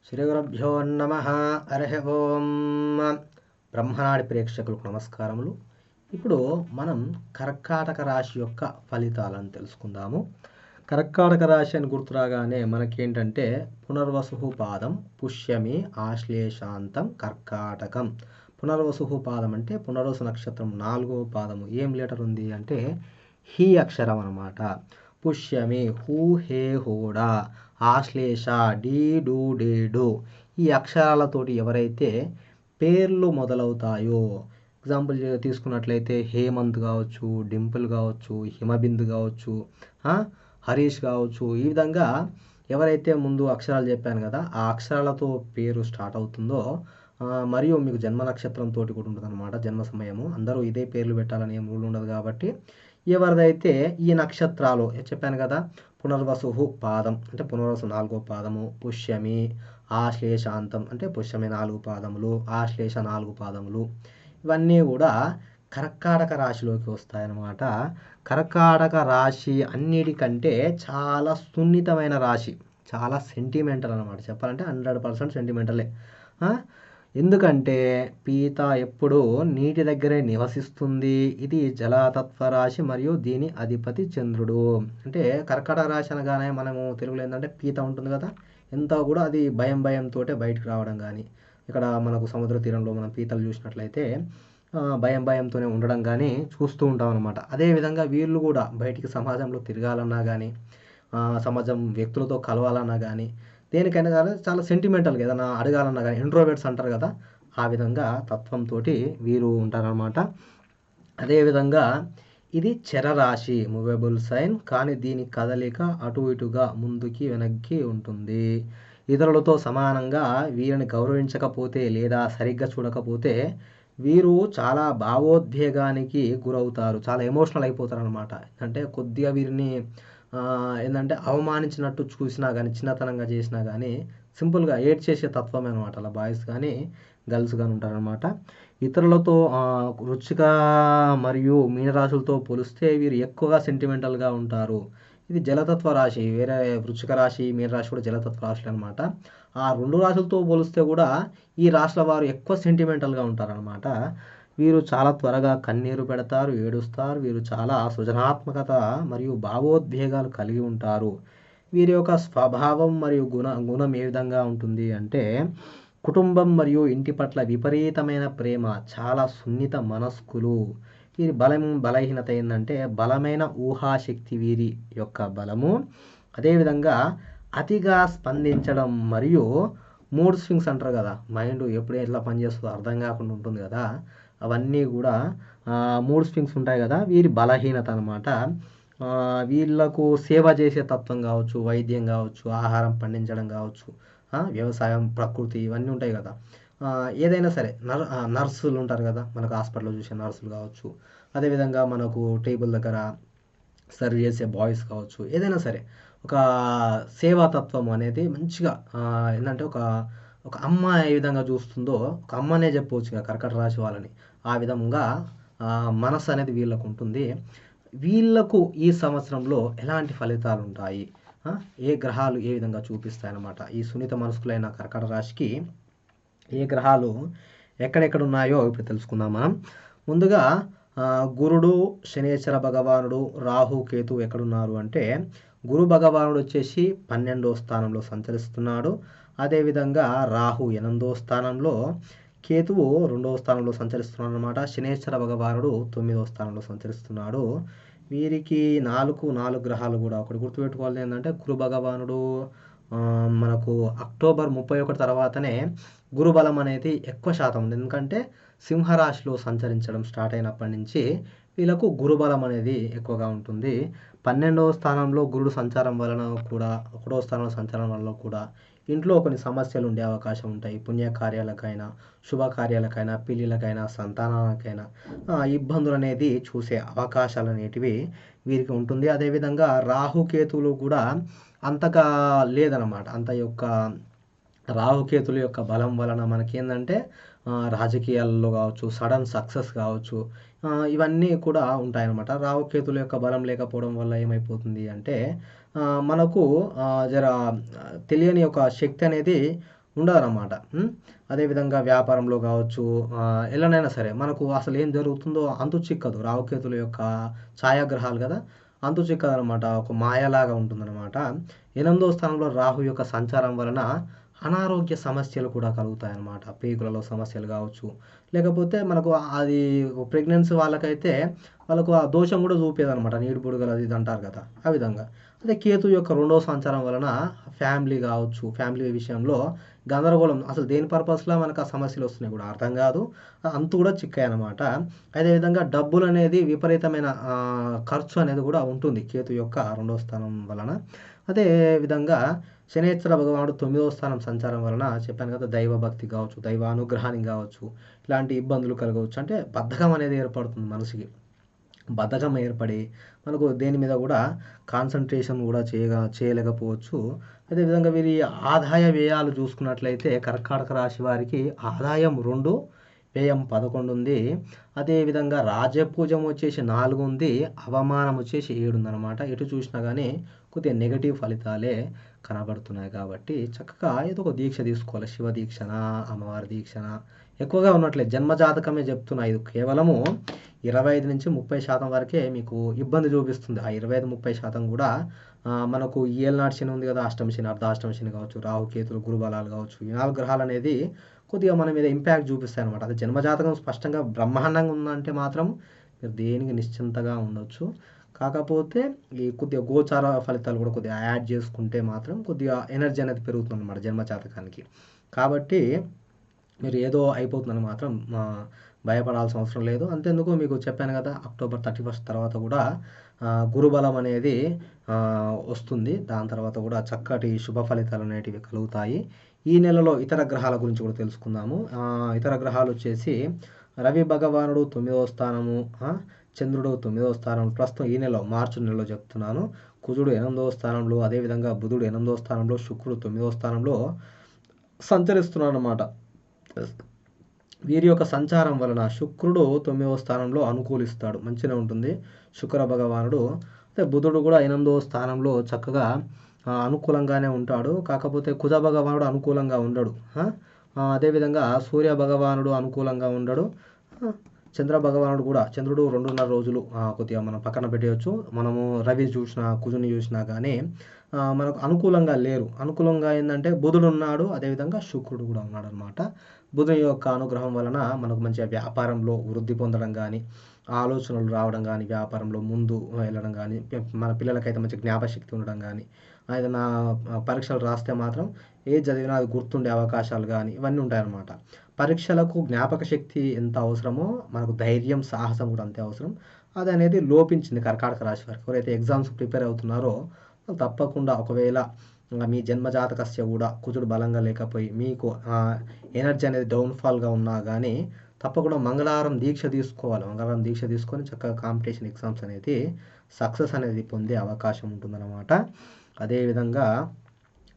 శ్రీగురుభ్యో నమః. హరి ఓం. బ్రహ్మనాడి ప్రేక్షకులకు నమస్కారములు. ఇప్పుడు మనం కర్కాటక రాశి యొక్క ఫలితాలను తెలుసుకుందాము. కర్కాటక రాశి అని గుర్తురాగానే మనకేంటంటే పునర్వసు పాదం, పుష్యమి, ఆశ్లేషాంతం, కర్కాటకం. పునర్వసు పాదం అంటే పునర్వసు నక్షత్రం 4వ పాదము. ఏం లెటర్ ఉంది అంటే హీ అక్షరం అన్నమాట. పుష్యమి హూ హే హోడా, ఆశ్లేష డీ డూ డే డు. ఈ అక్షరాలతోటి ఎవరైతే పేర్లు మొదలవుతాయో, ఎగ్జాంపుల్ తీసుకున్నట్లయితే హేమంత్ కావచ్చు, డింపుల్ కావచ్చు, హిమబిందు కావచ్చు, హరీష్ కావచ్చు. ఈ విధంగా ఎవరైతే ముందు అక్షరాలు చెప్పాను కదా, ఆ అక్షరాలతో పేరు స్టార్ట్ అవుతుందో మరియు మీకు జన్మ నక్షత్రంతో కూడా ఉంటుంది అనమాట. జన్మ సమయము అందరూ ఇదే పేర్లు పెట్టాలని ఏం రూల్ ఉండదు కాబట్టి ఎవరిదైతే ఈ నక్షత్రాలు చెప్పాను కదా, పునర్వసు పాదం అంటే పునర్వసు 4వ పాదము, పుష్యమి, ఆశ్లేషాంతం అంటే పుష్యమి 4 పాదములు, ఆశ్లేష 4 పాదములు, ఇవన్నీ కూడా కర్కాటక రాశిలోకి వస్తాయన్నమాట. కర్కాటక రాశి అన్నిటికంటే చాలా సున్నితమైన రాశి, చాలా సెంటిమెంటల్ అనమాట. చెప్పాలంటే 100% సెంటిమెంటలే. ఎందుకంటే పీత ఎప్పుడూ నీటి దగ్గరే నివసిస్తుంది. ఇది జలతత్వ రాశి మరియు దీని అధిపతి చంద్రుడు. అంటే కర్కాటక రాశి అనగానే మనము తెలుగులో ఏంటంటే పీత ఉంటుంది కదా, ఎంత కూడా అది భయంతో బయటకు రావడం కానీ, ఇక్కడ మనకు సముద్ర తీరంలో మనం పీతలు చూసినట్లయితే భయంతోనే ఉండడం కానీ చూస్తూ ఉంటాం అనమాట. అదేవిధంగా వీళ్ళు కూడా బయటికి సమాజంలో తిరగాలన్నా కానీ, సమాజం వ్యక్తులతో కలవాలన్నా కానీ, దేనికైనా కానీ చాలా సెంటిమెంటల్ ఏదైనా అడగాలన్నా కానీ, ఇంట్రోవర్ట్స్ అంటారు కదా, ఆ విధంగా తత్వంతో వీరు ఉంటారనమాట. అదేవిధంగా ఇది చరరాశి, మూవబుల్ సైన్, కానీ దీని కదలిక అటు ఇటుగా ముందుకి వెనక్కి ఉంటుంది. ఇతరులతో సమానంగా వీరిని గౌరవించకపోతే లేదా సరిగ్గా చూడకపోతే వీరు చాలా భావోద్వేగానికి గురవుతారు, చాలా ఎమోషనల్ అయిపోతారు అనమాట. అంటే కొద్దిగా వీరిని ఏంటంటే అవమానించినట్టు చూసినా కానీ, చిన్నతనంగా చేసినా కానీ సింపుల్గా ఏడ్ చేసే తత్వమే అనమాట. అలా బాయ్స్ కానీ గర్ల్స్ కానీ ఉంటారనమాట. ఇతరులతో వృశ్చిక మరియు మీనరాశులతో పోలిస్తే వీరు ఎక్కువగా సెంటిమెంటల్గా ఉంటారు. ఇది జలతత్వ రాశి. వేరే వృశ్చిక రాశి, మీనరాశి కూడా జలతత్వ రాశులు అనమాట. ఆ 2 రాశులతో పోలిస్తే కూడా ఈ రాశుల వారు ఎక్కువ సెంటిమెంటల్గా ఉంటారనమాట. వీరు చాలా త్వరగా కన్నీరు పెడతారు, ఏడుస్తారు. వీరు చాలా సృజనాత్మకత మరియు భావోద్వేగాలు కలిగి ఉంటారు. వీరి యొక్క స్వభావం మరియు గుణం ఏ విధంగా ఉంటుంది అంటే కుటుంబం మరియు ఇంటి పట్ల విపరీతమైన ప్రేమ, చాలా సున్నిత మనస్కులు. వీరి బలహీనత ఏంటంటే బలమైన ఊహాశక్తి వీరి యొక్క బలము. అదేవిధంగా అతిగా స్పందించడం మరియు మూడ్ స్వింగ్స్ అంటారు కదా, మైండ్ ఎప్పుడు ఎట్లా పనిచేస్తుందో అర్థం కాకుండా ఉంటుంది కదా, అవన్నీ కూడా మూడ్ స్వింగ్స్ ఉంటాయి కదా, వీరి బలహీనత అనమాట. వీళ్ళకు సేవ చేసే తత్వం కావచ్చు, వైద్యం కావచ్చు, ఆహారం పండించడం కావచ్చు, వ్యవసాయం, ప్రకృతి, ఇవన్నీ ఉంటాయి కదా. ఏదైనా సరే నర్సులు ఉంటారు కదా, మనకు హాస్పిటల్లో చూసే నర్సులు కావచ్చు, అదేవిధంగా మనకు టేబుల్ దగ్గర సర్వ్ చేసే బాయ్స్ కావచ్చు, ఏదైనా సరే ఒక సేవాతత్వం అనేది మంచిగా ఏంటంటే ఒక అమ్మ ఏ విధంగా చూస్తుందో, ఒక అమ్మనే చెప్పవచ్చు ఇక కర్కాటక రాశి వాళ్ళని. ఆ విధంగా మనసు అనేది వీళ్ళకు ఉంటుంది. వీళ్ళకు ఈ సంవత్సరంలో ఎలాంటి ఫలితాలు ఉంటాయి, ఏ గ్రహాలు ఏ విధంగా చూపిస్తాయన్నమాట. ఈ సున్నిత మనస్కులైన కర్కాటక రాశికి ఏ గ్రహాలు ఎక్కడెక్కడ ఉన్నాయో ఇప్పుడు తెలుసుకుందాం మనం. ముందుగా గురుడు, శనేశ్వర భగవానుడు, రాహు, కేతు ఎక్కడున్నారు అంటే గురు భగవానుడు వచ్చేసి 12వ స్థానంలో సంచరిస్తున్నాడు. అదేవిధంగా రాహు 8వ స్థానంలో, కేతువు 2వ స్థానంలో సంచరిస్తున్నాడు అనమాట. శనేశ్వర భగవానుడు 9వ స్థానంలో సంచరిస్తున్నాడు. వీరికి 4 గ్రహాలు కూడా ఒకటి గుర్తుపెట్టుకోవాలి ఏంటంటే గురు భగవానుడు మనకు అక్టోబర్ 31 తర్వాతనే గురుబలం అనేది ఎక్కువ శాతం ఉంది. ఎందుకంటే సింహరాశిలో సంచరించడం స్టార్ట్ అయినప్పటి నుంచి వీళ్ళకు గురుబలం అనేది ఎక్కువగా ఉంటుంది. 12వ స్థానంలో గురుడు సంచారం వలన కూడా, 1వ స్థానంలో సంచారం వలన కూడా ఇంట్లో కొన్ని సమస్యలు ఉండే అవకాశం ఉంటాయి. పుణ్యకార్యాలకైనా, శుభకార్యాలకైనా, పెళ్ళిళ్ళకైనా, సంతానాలకైనా ఇబ్బందులు అనేది చూసే అవకాశాలు అనేటివి వీరికి ఉంటుంది. అదేవిధంగా రాహుకేతువులు కూడా అంతగా లేదనమాట. అంత యొక్క రాహుకేతుల యొక్క బలం వలన మనకేందంటే రాజకీయాల్లో కావచ్చు, సడన్ సక్సెస్ కావచ్చు, ఇవన్నీ కూడా ఉంటాయన్నమాట. రాహుకేతుల యొక్క బలం లేకపోవడం వల్ల ఏమైపోతుంది అంటే మనకు జర తెలియని ఒక శక్తి అనేది ఉండదన్నమాట. అదేవిధంగా వ్యాపారంలో కావచ్చు, ఎలానైనా సరే మనకు అసలు ఏం జరుగుతుందో అంతు చిక్కదు. రాహుకేతుల యొక్క ఛాయాగ్రహాలు కదా! అంతు చిక్కదనమాట. ఒక మాయలాగా ఉంటుందన్నమాట. 8వ స్థానంలో రాహు యొక్క సంచారం వలన అనారోగ్య సమస్యలు కూడా కలుగుతాయన్నమాట. పేగులలో సమస్యలు కావచ్చు, లేకపోతే మనకు అది ప్రెగ్నెన్సీ వాళ్ళకైతే వాళ్ళకు ఆ దోషం కూడా చూపేదనమాట. నీటి బుడగలు అది ఇది అంటారు కదా! ఆ విధంగా. అదే కేతు యొక్క 2వ సంచారం వలన ఫ్యామిలీ కావచ్చు, ఫ్యామిలీ విషయంలో గందరగోళం, అసలు దేని పర్పస్‌లో మనకు ఆ సమస్యలు వస్తున్నాయి కూడా అర్థం కాదు. అంతు కూడా చిక్కాయన్నమాట. అదేవిధంగా డబ్బులనేది విపరీతమైన ఖర్చు అనేది కూడా ఉంటుంది కేతు యొక్క 2వ స్థానం వలన. అదే విధంగా శనేశ్వర భగవానుడు 9వ స్థానం సంచారం వలన చెప్పాను కదా! దైవభక్తి కావచ్చు, దైవ అనుగ్రహానికి కావచ్చు, ఇలాంటి ఇబ్బందులు కలగవచ్చు. అంటే బద్ధకం అనేది ఏర్పడుతుంది మనిషికి. బద్ధకం ఏర్పడి మనకు దేని మీద కూడా కాన్సంట్రేషన్ కూడా చేయలేకపోవచ్చు. అదేవిధంగా వీరి ఆదాయ వ్యయాలు చూసుకున్నట్లయితే కర్కాటక రాశి వారికి ఆదాయం 2, వ్యయం 11 ఉంది. అదేవిధంగా రాజపూజ్యం వచ్చేసి 4 ఉంది, అవమానం వచ్చేసి 7 ఉందన్నమాట. ఎటు చూసినా కానీ కొద్దిగా నెగటివ్ ఫలితాలే కనబడుతున్నాయి. కాబట్టి చక్కగా ఏదో ఒక దీక్ష తీసుకోవాలి. శివ దీక్షనా, అమ్మవారి దీక్షనా, ఎక్కువగా ఉన్నట్లే జన్మజాతకమే చెప్తున్నా. ఇది కేవలము 25-30% వరకే మీకు ఇబ్బంది చూపిస్తుంది. ఆ 25-30% కూడా మనకు ఈ ఏళ్ళనాటి శని ఉంది కదా! అష్టమ శని, అర్ధాష్టమ శని కావచ్చు, రాహుకేతులు, గురుబలాలు కావచ్చు, ఈ 4 గ్రహాలు అనేది కొద్దిగా మన మీద ఇంపాక్ట్ చూపిస్తాయన్నమాట. అదే జన్మజాతకం స్పష్టంగా బ్రహ్మాండంగా ఉందంటే మాత్రం మీరు దేనికి నిశ్చింతగా ఉండొచ్చు. కాకపోతే ఈ కొద్దిగా గోచార ఫలితాలు కూడా కొద్దిగా యాడ్ చేసుకుంటే మాత్రం కొద్దిగా ఎనర్జీ అనేది పెరుగుతుందన్నమాట జన్మజాతకానికి. కాబట్టి మీరు ఏదో అయిపోతుందని మాత్రం భయపడాల్సిన అవసరం లేదు. అంతెందుకు మీకు చెప్పాను కదా! అక్టోబర్ 31 తర్వాత కూడా గురుబలం అనేది వస్తుంది. దాని తర్వాత కూడా చక్కటి శుభ ఫలితాలు అనేటివి కలుగుతాయి. ఈ నెలలో ఇతర గ్రహాల గురించి కూడా తెలుసుకుందాము. ఇతర గ్రహాలు వచ్చేసి రవి భగవానుడు 9వ స్థానము, చంద్రుడు 9వ స్థానం, ప్రస్తుతం ఈ నెలలో మార్చి నెలలో చెప్తున్నాను. కుజుడు 8వ స్థానంలో, అదేవిధంగా బుధుడు 8వ స్థానంలో, శుక్రుడు 9వ స్థానంలో సంచరిస్తున్నాడు అన్నమాట. వీరి యొక్క సంచారం వలన శుక్రుడు 9వ స్థానంలో అనుకూలిస్తాడు, మంచిగా ఉంటుంది శుక్ర భగవానుడు. అయితే బుధుడు కూడా 8వ స్థానంలో చక్కగా అనుకూలంగానే ఉంటాడు. కాకపోతే కుజ భగవానుడు అనుకూలంగా ఉండడు. అదేవిధంగా సూర్య భగవానుడు అనుకూలంగా ఉండడు. చంద్ర భగవానుడు కూడా, చంద్రుడు 2.5 రోజులు కొద్దిగా మనం పక్కన పెట్టేయచ్చు. మనము రవి చూసినా, కుజుని చూసినా కానీ మనకు అనుకూలంగా లేరు. అనుకూలంగా ఏంటంటే బుధుడు ఉన్నాడు, అదేవిధంగా శుక్రుడు కూడా ఉన్నాడు అనమాట. బుధుని యొక్క అనుగ్రహం వలన మనకు మంచిగా వ్యాపారంలో వృద్ధి పొందడం కానీ, ఆలోచనలు రావడం కానీ, వ్యాపారంలో ముందు వెళ్ళడం కానీ, మన పిల్లలకైతే మంచి జ్ఞాపశక్తి ఉండడం కానీ, ఏదైనా పరీక్షలు రాస్తే మాత్రం ఏది చదివినా అది గుర్తుండే అవకాశాలు కానీ ఇవన్నీ ఉంటాయన్నమాట. పరీక్షలకు జ్ఞాపక శక్తి ఎంత అవసరమో మనకు ధైర్యం, సాహసం కూడా అంతే అవసరం. అది అనేది లోపించింది కర్కాటక రాశి వారికి. ఎవరైతే ఎగ్జామ్స్ ప్రిపేర్ అవుతున్నారో తప్పకుండా, ఒకవేళ మీ జన్మజాతకస్య కూడా కుజుడు బలంగా లేకపోయి మీకు ఎనర్జీ అనేది డౌన్ఫాల్గా ఉన్నా కానీ తప్పకుండా మంగళవారం దీక్ష తీసుకోవాలి. మంగళవారం దీక్ష తీసుకొని చక్కగా కాంపిటీషన్ ఎగ్జామ్స్ అనేది సక్సెస్ అనేది పొందే అవకాశం ఉంటుందన్నమాట. అదేవిధంగా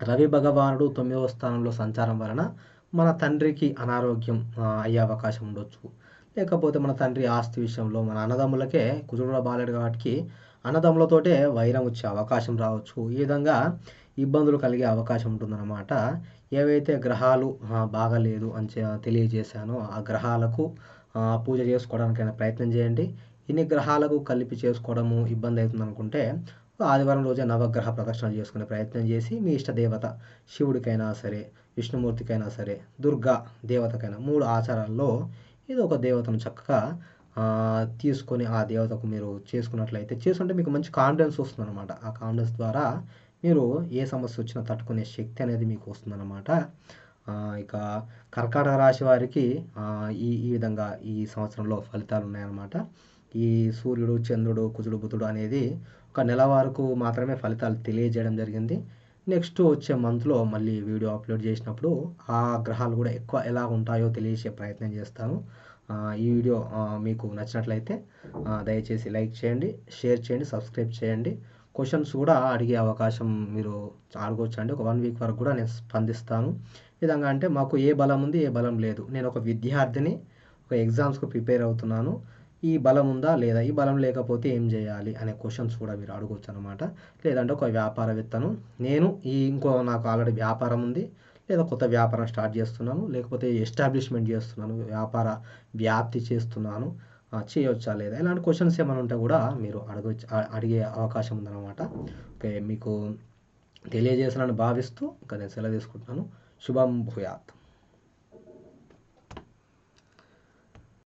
రవి భగవానుడు 9వ స్థానంలో సంచారం వలన మన తండ్రికి అనారోగ్యం అయ్యే అవకాశం ఉండొచ్చు. లేకపోతే మన తండ్రి ఆస్తి విషయంలో, మన అన్నదమ్ములకే కుజుడు బాలేడు కాబట్టి అన్నదమ్ములతోటే వైరం వచ్చే అవకాశం రావచ్చు. ఈ విధంగా ఇబ్బందులు కలిగే అవకాశం ఉంటుందన్నమాట. ఏవైతే గ్రహాలు బాగాలేదు అని తెలియజేశానో ఆ గ్రహాలకు పూజ చేసుకోవడానికైనా ప్రయత్నం చేయండి. ఇన్ని గ్రహాలకు కలిపి చేసుకోవడము ఇబ్బంది అవుతుంది అనుకుంటే ఆదివారం రోజే నవగ్రహ ప్రదక్షిణ చేసుకునే ప్రయత్నం చేసి మీ ఇష్ట దేవత శివుడికైనా సరే, విష్ణుమూర్తికైనా సరే, దుర్గా దేవతకైనా 3 ఆచారాల్లో ఏదో ఒక దేవతను చక్కగా తీసుకొని ఆ దేవతకు మీరు చేసుకున్నట్లయితే, చేసుకుంటే మీకు మంచి కాన్ఫిడెన్స్ వస్తుందన్నమాట. ఆ కాన్ఫిడెన్స్ ద్వారా మీరు ఏ సమస్య వచ్చినా తట్టుకునే శక్తి అనేది మీకు వస్తుందన్నమాట. ఇక కర్కాటక రాశి వారికి ఈ ఈ విధంగా ఈ సంవత్సరంలో ఫలితాలు ఉన్నాయన్నమాట. ఈ సూర్యుడు, చంద్రుడు, కుజుడు, బుధుడు అనేది ఒక నెల వరకు మాత్రమే ఫలితాలు తెలియజేయడం జరిగింది. నెక్స్ట్ వచ్చే మంత్లో మళ్ళీ వీడియో అప్లోడ్ చేసినప్పుడు ఆ గ్రహాలు కూడా ఎక్కువ ఎలా ఉంటాయో తెలియజేసే ప్రయత్నం చేస్తాను. ఈ వీడియో మీకు నచ్చినట్లయితే దయచేసి లైక్ చేయండి, షేర్ చేయండి, సబ్స్క్రైబ్ చేయండి. క్వశ్చన్స్ కూడా అడిగే అవకాశం మీరు అడగొచ్చండి. ఒక 1 వీక్ వరకు కూడా నేను స్పందిస్తాను. విధంగా అంటే మాకు ఏ బలం ఉంది, ఏ బలం లేదు, నేను ఒక విద్యార్థిని, ఒక ఎగ్జామ్స్కు ప్రిపేర్ అవుతున్నాను, ఈ బలం ఉందా లేదా, ఈ బలం లేకపోతే ఏం చేయాలి అనే క్వశ్చన్స్ కూడా మీరు అడగొచ్చు అనమాట. లేదంటే ఒక వ్యాపారవేత్తను, నేను నాకు ఆల్రెడీ వ్యాపారం ఉంది, లేదా కొత్త వ్యాపారం స్టార్ట్ చేస్తున్నాను, లేకపోతే ఎస్టాబ్లిష్మెంట్ చేస్తున్నాను, వ్యాపార వ్యాప్తి చేస్తున్నాను, చేయొచ్చా లేదా? ఇలాంటి క్వశ్చన్స్ ఏమైనా ఉంటే కూడా మీరు అడిగే అవకాశం ఉందన్నమాట. ఓకే, మీకు తెలియజేసానని భావిస్తూ ఇంకా నేను సెలవు తీసుకుంటున్నాను. శుభం భూయాత్.